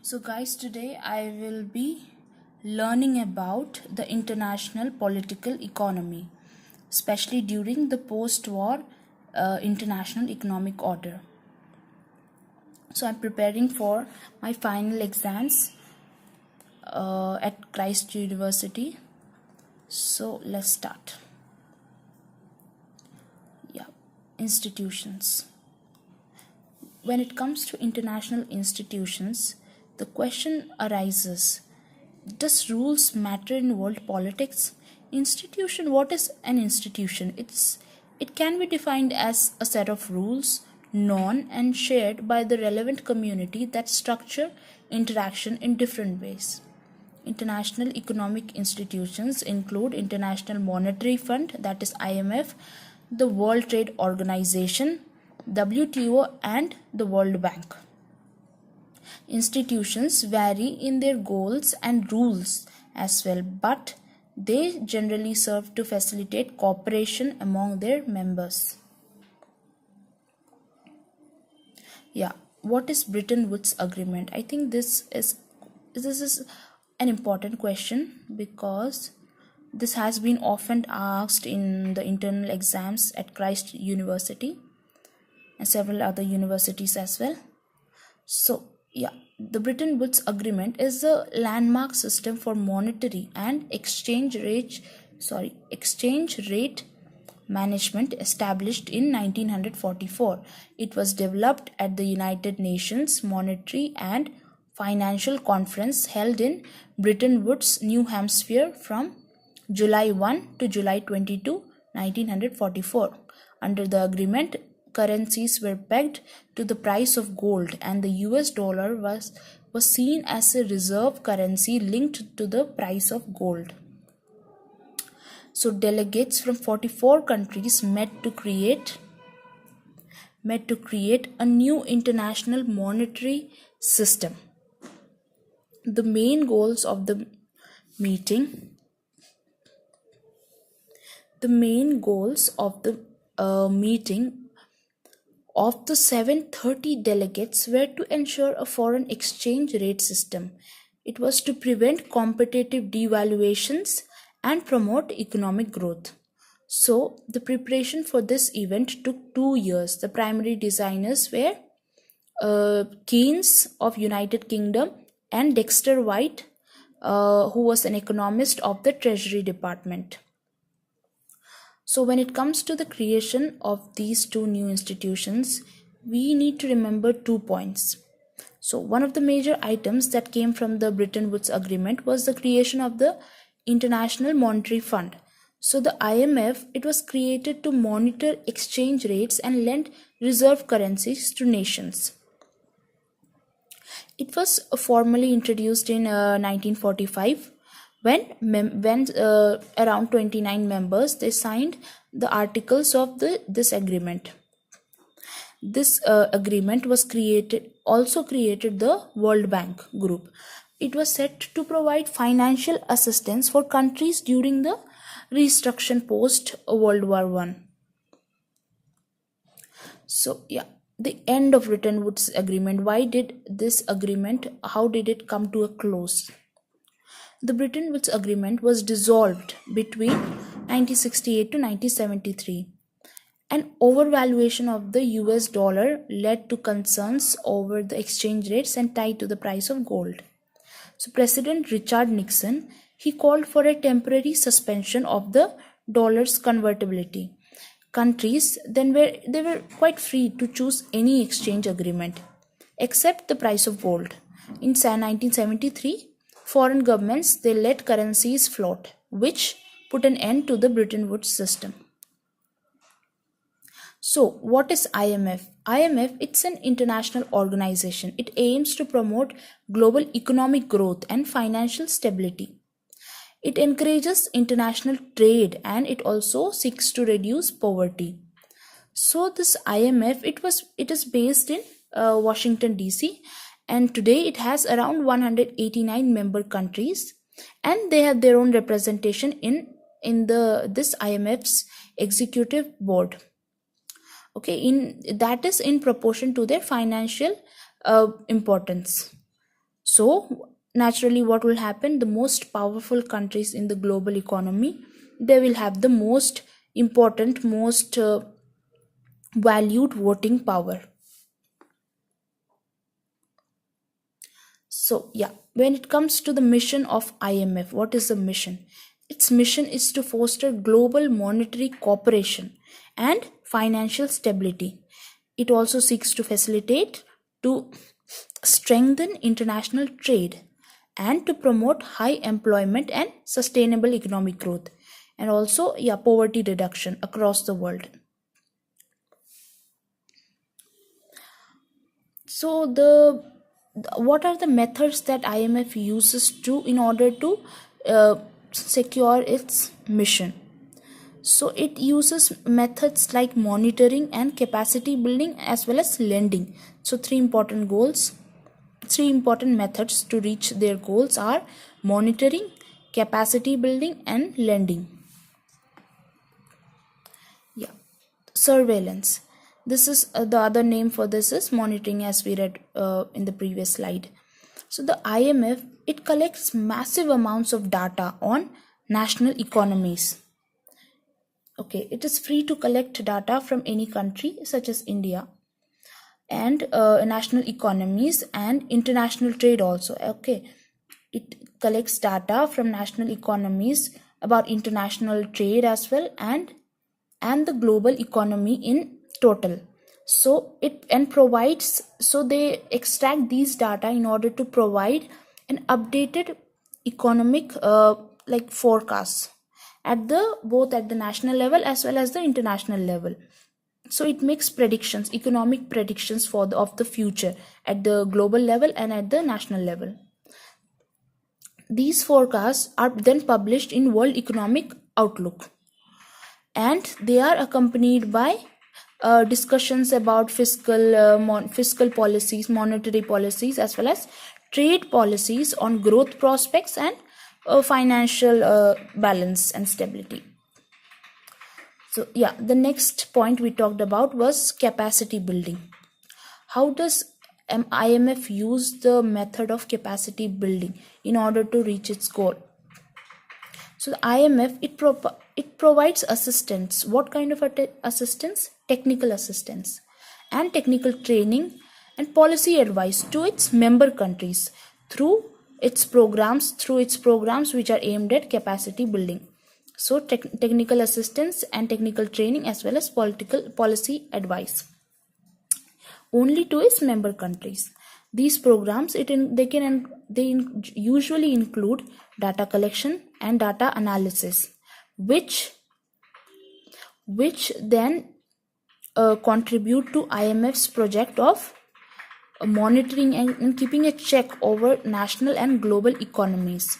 So guys, today I will be learning about the international political economy, especially during the post-war international economic order. So I'm preparing for my final exams at Christ University. So let's start. Yeah, institutions. When it comes to international institutions, the question arises, does rules matter in world politics? Institution, what is an institution? It can be defined as a set of rules known and shared by the relevant community that structure interaction in different ways. International economic institutions include International Monetary Fund, that is IMF, the World Trade Organization, WTO, and the World Bank. Institutions vary in their goals and rules as well, but they generally serve to facilitate cooperation among their members. Yeah, what is Bretton Woods Agreement? I think this is an important question because this has been often asked in the internal exams at Christ University and several other universities as well. So, yeah, the Bretton Woods Agreement is a landmark system for monetary and exchange rate management established in 1944. It was developed at the United Nations Monetary and Financial Conference held in Bretton Woods, New Hampshire from July 1 to July 22, 1944. Under the agreement, currencies were pegged to the price of gold, and the US dollar was seen as a reserve currency linked to the price of gold. So delegates from 44 countries met to create a new international monetary system. The main goals of the meeting of the 730 delegates were to ensure a foreign exchange rate system. It was to prevent competitive devaluations and promote economic growth. So, the preparation for this event took 2 years. The primary designers were Keynes of United Kingdom and Dexter White, who was an economist of the Treasury Department. So when it comes to the creation of these two new institutions, we need to remember 2 points. So one of the major items that came from the Bretton Woods Agreement was the creation of the International Monetary Fund. So the IMF, it was created to monitor exchange rates and lend reserve currencies to nations. It was formally introduced in 1945 when around 29 members they signed the articles of this agreement. This agreement was created the World Bank group. It was set to provide financial assistance for countries during the reconstruction post World War I. So yeah, the end of Bretton Woods Agreement. How did it come to a close? The Bretton Woods Agreement was dissolved between 1968 to 1973. An overvaluation of the US dollar led to concerns over the exchange rates and tied to the price of gold. So President Richard Nixon, he called for a temporary suspension of the dollar's convertibility. Countries then were quite free to choose any exchange agreement except the price of gold. In 1973, foreign governments they let currencies float, which put an end to the Bretton Woods system. So what is IMF? IMF, it's an international organization. It aims to promote global economic growth and financial stability. It encourages international trade and it also seeks to reduce poverty. So this IMF, it is based in Washington DC, and today it has around 189 member countries, and they have their own representation in this IMF's executive board. Okay, that is in proportion to their financial importance. So naturally, what will happen, the most powerful countries in the global economy, they will have the most important, most valued voting power. So, yeah, when it comes to the mission of IMF, what is the mission? Its mission is to foster global monetary cooperation and financial stability. It also seeks to facilitate, to strengthen international trade, and to promote high employment and sustainable economic growth, and also, yeah, poverty reduction across the world. So what are the methods that IMF uses to in order to uh, secure its mission? So it uses methods like monitoring and capacity building as well as lending. So three important methods to reach their goals are monitoring, capacity building, and lending. Yeah, surveillance. This is the other name for this is monitoring, as we read in the previous slide. So the IMF, it collects massive amounts of data on national economies. Okay, it is free to collect data from any country such as India, and national economies and international trade also. Okay, it collects data from national economies about international trade as well, and the global economy in total. So it and provides, so they extract these data in order to provide an updated economic like forecasts at the both at the national level as well as the international level. So it makes predictions, economic predictions for of the future at the global level and at the national level. These forecasts are then published in World Economic Outlook, and they are accompanied by discussions about fiscal policies, monetary policies, as well as trade policies on growth prospects and financial balance and stability. So, yeah, the next point we talked about was capacity building. How does IMF use the method of capacity building in order to reach its goal? So the IMF, it provides assistance. What kind of assistance? Technical assistance and technical training and policy advice to its member countries through its programs which are aimed at capacity building. So technical assistance and technical training as well as political policy advice only to its member countries. These programs usually include data collection and data analysis, which then contribute to IMF's project of monitoring and keeping a check over national and global economies.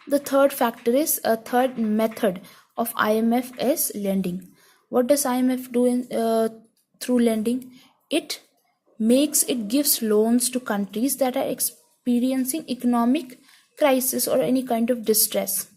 The third method of IMF is lending. What does IMF do through lending? It gives loans to countries that are experiencing economic crisis or any kind of distress.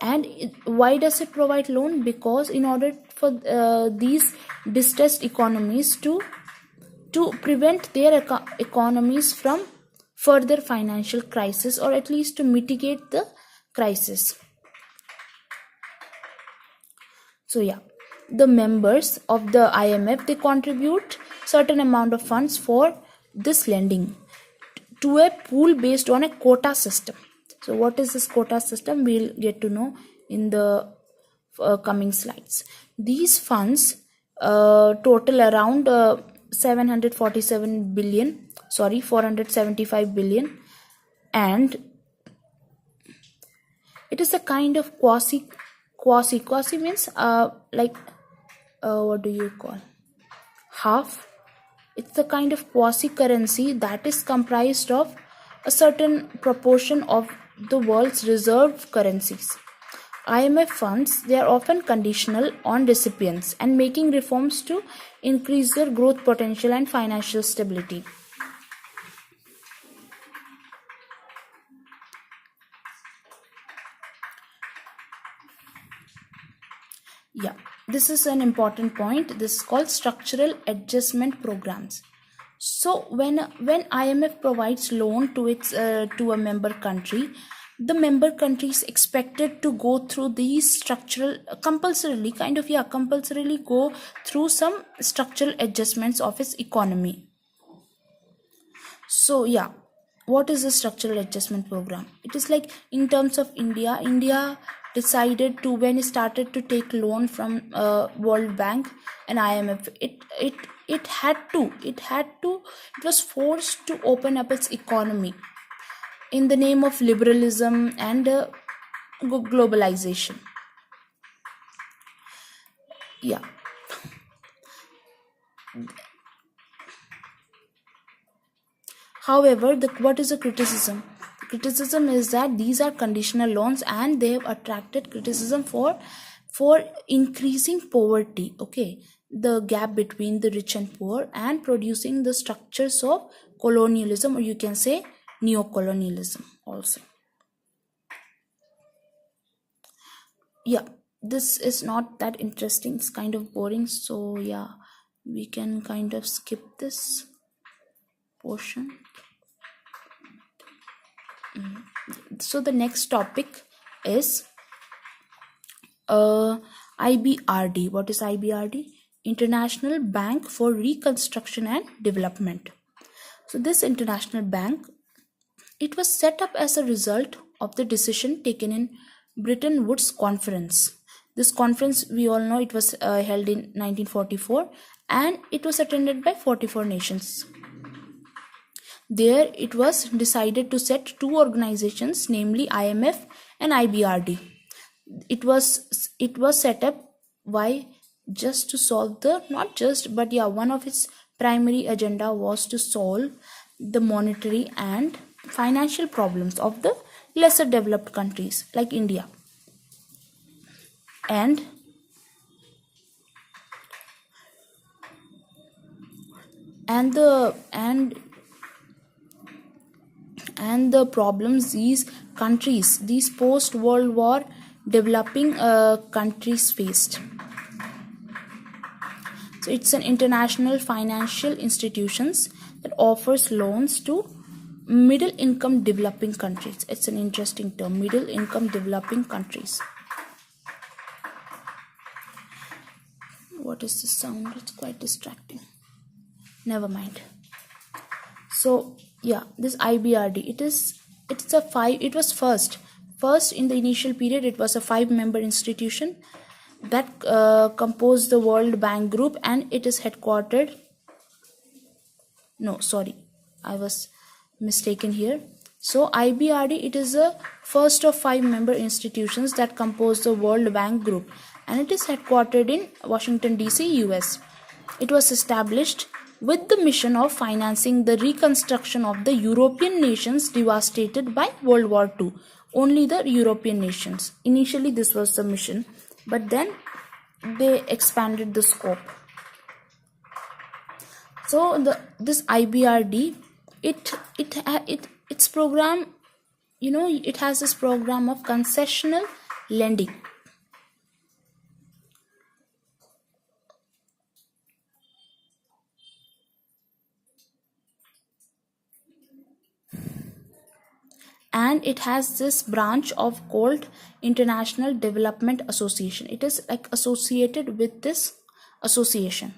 And why does it provide loan? Because in order for these distressed economies to prevent their economies from further financial crisis, or at least to mitigate the crisis. So, yeah, the members of the IMF, they contribute certain amount of funds for this lending to a pool based on a quota system. So what is this quota system? We'll get to know in the coming slides. These funds total around 475 billion, and it is a kind of quasi means like what do you call half. It's a kind of quasi currency that is comprised of a certain proportion of the world's reserve currencies. IMF funds, they are often conditional on recipients and making reforms to increase their growth potential and financial stability. Yeah, this is an important point. This is called structural adjustment programs. So when IMF provides loan to its to a member country, the member country is expected to go through these structural compulsorily go through some structural adjustments of its economy. So yeah, what is the structural adjustment program? It is like, in terms of India decided to, when it started to take loan from World Bank and IMF, it was forced to open up its economy in the name of liberalism and globalization. Yeah. However, what is the criticism? The criticism is that these are conditional loans and they have attracted criticism for increasing poverty. Okay, the gap between the rich and poor, and producing the structures of colonialism, or you can say neocolonialism also. Yeah, this is not that interesting. It's kind of boring. So yeah, we can kind of skip this portion. So the next topic is IBRD. What is IBRD? International Bank for Reconstruction and Development. So this international bank, it was set up as a result of the decision taken in Bretton Woods Conference. This conference, we all know, it was held in 1944 and it was attended by 44 nations. There it was decided to set two organizations, namely IMF and IBRD. It was set up why? Just to solve the, not just, but yeah, one of its primary agenda was to solve the monetary and financial problems of the lesser developed countries like India. And the problems these countries, these post World War developing countries faced. So it's an international financial institutions that offers loans to middle income developing countries. It's an interesting term, middle income developing countries. What is this sound? It's quite distracting. Never mind. So yeah, this IBRD, it was first in the initial period. It was a 5-member institution that composed the World Bank Group, and it is headquartered. No, sorry, I was mistaken here. So IBRD, it is the first of 5-member institutions that compose the World Bank Group, and it is headquartered in Washington DC, US. It was established with the mission of financing the reconstruction of the European nations devastated by World War II. Only the European nations. Initially, this was the mission, but then they expanded the scope. So this IBRD, its program, it has this program of concessional lending. And it has this branch of called International Development Association. It is like associated with this association,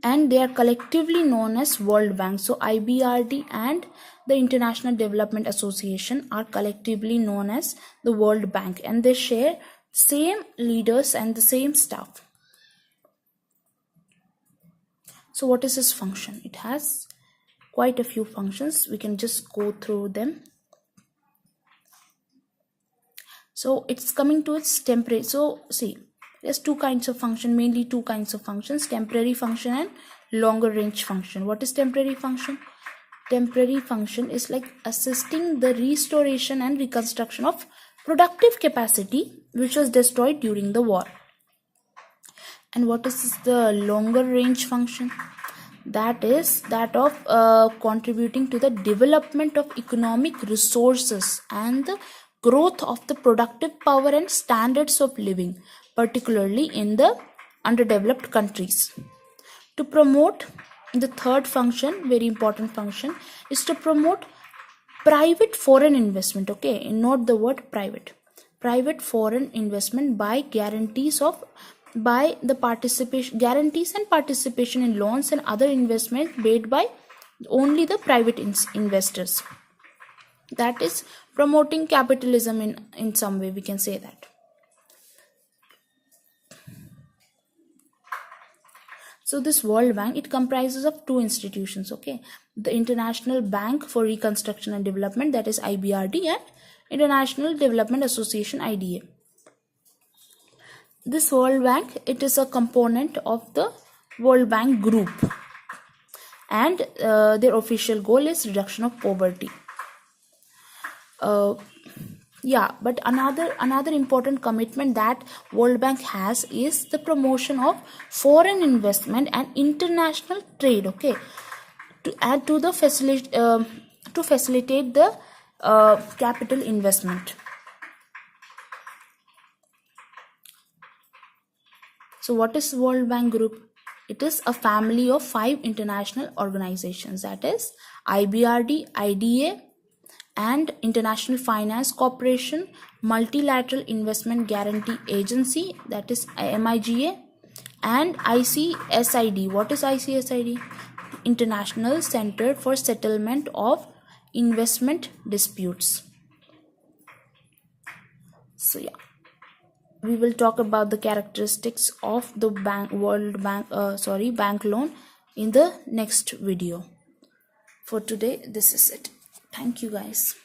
and they are collectively known as World Bank. So IBRD and the International Development Association are collectively known as the World Bank, and they share same leaders and the same staff. So what is its function? It has quite a few functions. We can just go through them. So it's coming to its temporary. So see, there's mainly two kinds of functions: temporary function and longer range function. What is temporary function? Temporary function is like assisting the restoration and reconstruction of productive capacity which was destroyed during the war. And what is the longer range function? That is that of contributing to the development of economic resources and the growth of the productive power and standards of living, particularly in the underdeveloped countries. to promote the third function, very important function, is to promote private foreign investment. Okay, not the word private foreign investment by guarantees and participation in loans and other investment made by only the private investors. That is promoting capitalism in some way, we can say that. So this World Bank, it comprises of two institutions. Okay, the International Bank for Reconstruction and Development, that is IBRD, and International Development Association, IDA. This World Bank, it is a component of the World Bank Group, and their official goal is reduction of poverty. But another important commitment that World Bank has is the promotion of foreign investment and international trade. Okay, to add to the to facilitate the capital investment. So what is World Bank Group? It is a family of 5 international organizations, that is IBRD, IDA, and International Finance Corporation, Multilateral Investment Guarantee Agency, that is MIGA, and ICSID. What is ICSID? International Center for Settlement of Investment Disputes. So yeah, we will talk about the characteristics of the bank loan in the next video. For today, this is it. Thank you guys.